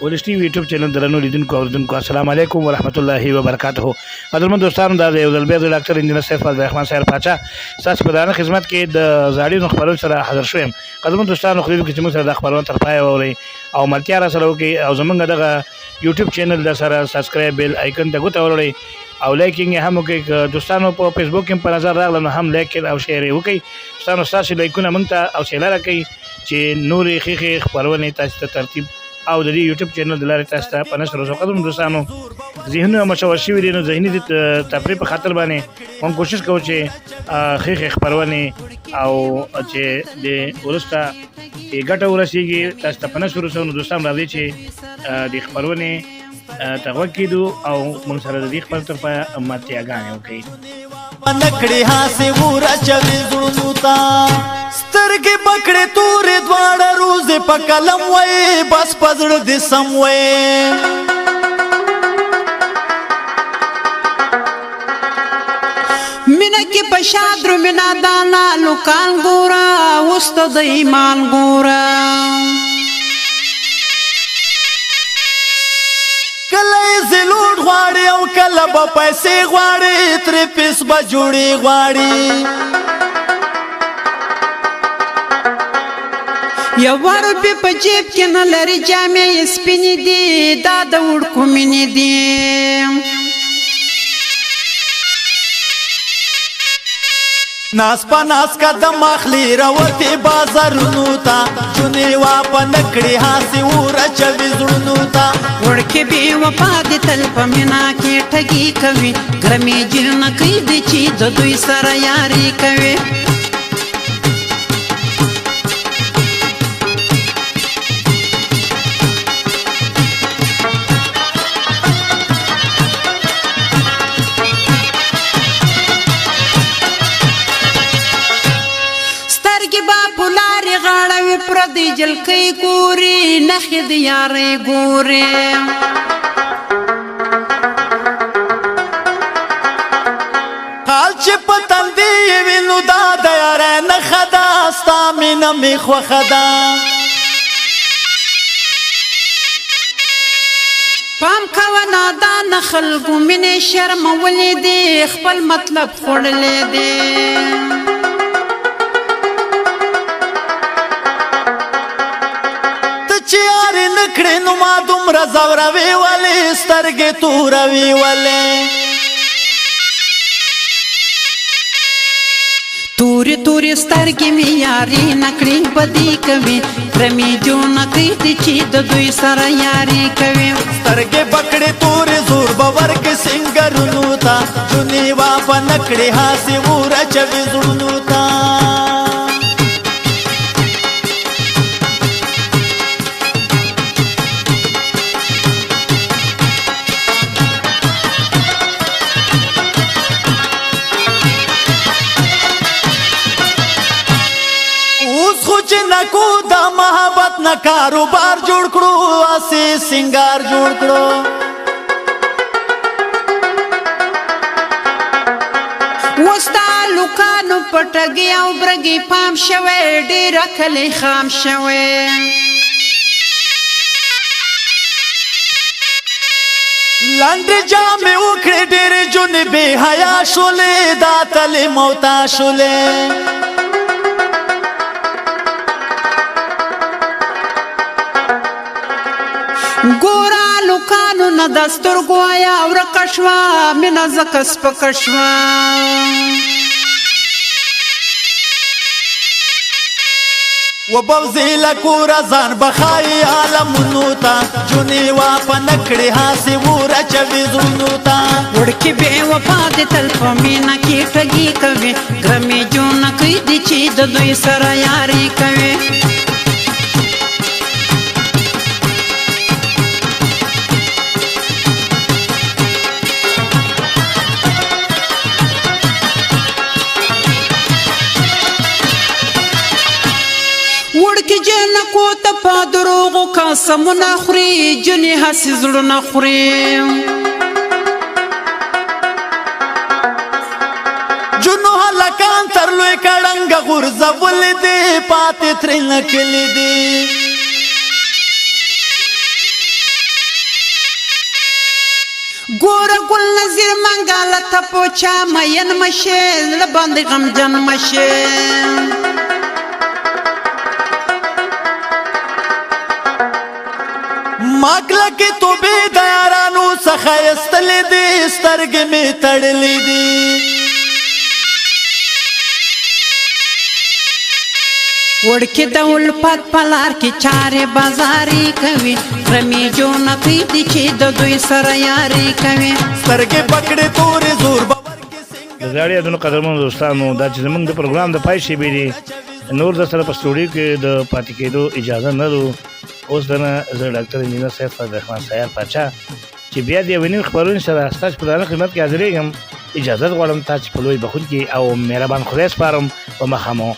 ولس ټي وي یوټیوب چینل درنو لیدونکو اوریدونکو السلام علیکم ورحمت الله وبرکاته. قدرمن دوستانو دا یو ځل بیا د ډاکټر انجینر سیف الرحمن صاحب پاچا ستاسو په دانه خدمت کې د زاړیو خبرو سره حاضر شوم. قدرمن دوستانو خو دې چې موږ سره د خبرونو تر پای ووري او ملتیا را سره وکي او زمونږ دغه یوټیوب چینل د سره سبسکرایب بیل آیکن ته ګوته ورولئ او لایکینګ هم وکړئ. دوستانو په فیسبوک کې په نظر راغله نو هم لایک او شیر وکړئ. دوستانو ستاسو لایکونه موږ ته او شیر راکړئ چې نورې ښې خبرونه تاسو ته ترتیب او د دې یوټیوب چینل د لارې تاسو ته په نشر وسو. قدرمن دوستانو ذهنونه مشوش شوي دي نو ذهني تفریح په خاطر باندې موږ کوشش کوو چې ښې خبرونه او چې د ورسته ګټه ورسیږي تاسو ته په نشر وسو. نو دوستان راځي چې د خبرونه تغوږ کیدو او موږ سره د دې خبرو تر پایه ملتیاګانې وکړي. نکړې هاسې وره چوي زړونو ته سترګې پکړې تورې دواړه روزې په قلم وایي بس په زړه دې سم وایي. مینه کې په شادرو مینه دانا لوکان ګوره اوس ته د ایمان ګوره. کله یې زلوټ غواړي او کله به پیسې غواړي ترې پیس به جوړې غواړي. یوه روپۍ په جیب کې نه لري جامې یې سپینې دي دا د وړکو مینې دي. ناس په ناس قدم اخلي راوتې بازارونو ته جونې واپه نکړې هاسې وره چوي زړونو ته. وړکې بې وفا دې تل په مینا کې ټګي کوي ګرمې جنکۍ دي چې د دوی سره یاري کوي. پردی جلکۍ ګوري نخې د یارۍ ګوري. حال چې په تندي یې وي نو دا د یارۍ نښه ده ستا مینه مې خوښه ده. پام کوه نادانه خلکو مینې شرمولې دي خپل مطلب خوړلی دی. کړې نو ما دومره زوروي ولې سترګې توروي ولې. تورې تورې سترګې مې یاري نه کړې بدي کوي رمې جونکۍ دي چې د دوی سره یاري کوي. سترګې پکړې تورې زور به ورکې سنګرونو ته جونې واپه نکړې هاسې وره چوي زړونو ته. نکو دا محبت نه کاروبار جوړ کړو اسې سنگار جوړ کړو. وستا لوکانو پټګي او برګي پام شوي ډېر کلی خام شوي. لاندې جامې وکړې ډېرې جونې بې حیا شولې دا تلې موتا شولې. ګوره لوکانو نه د سترګو آیا ورکه شوه مینه ځکه سپکه شوه. وبوځې له کوره ځان بخایي عالمونو ته جونې واپه نکړې هاسې وره چوي زړونو ته. وړکې بې وفا دې تل په مینه کې ټګي کوي ګرمې جونکۍ دي چې د دوی سره یاري کوي. وړکې جنکو ته په دروغو قسمونه خوري جنې هسې زړونه خوري. جنو هلکان تر لوی کړنګه غورځولې دي پاتې ترې نکلې دي. ګور ګل نظیر منګاله ته پوچا مین مشه زړه باندې غمجن مشه ماکله کې توبې د یارانو څخه ایستلې دي سترګې مې تړلې دي وړکې د الفت په لار کې چارې بازاري کوي رمیجو نقي دي چې د دوی سره یاري کوي سترګې پکړې تورې زور باور کې د زاړي یادونو قدرمنو دوستانو دا چې زمونږ د پروګرام د پای شیبې دي نور د سره په سټوډیو کې د پاتې کېدو اجازه نه لرو اوس دنه زه ډاکټر انجینر سید فضل الرحمن سیار پاچا چې بیا د یوې نوې خپرونې سره ستاسو په درانه خدمت کې حاضرېږم اجازه غواړم تاسو په لوی بخښونکي او مهربان خدای سپارم په مخامو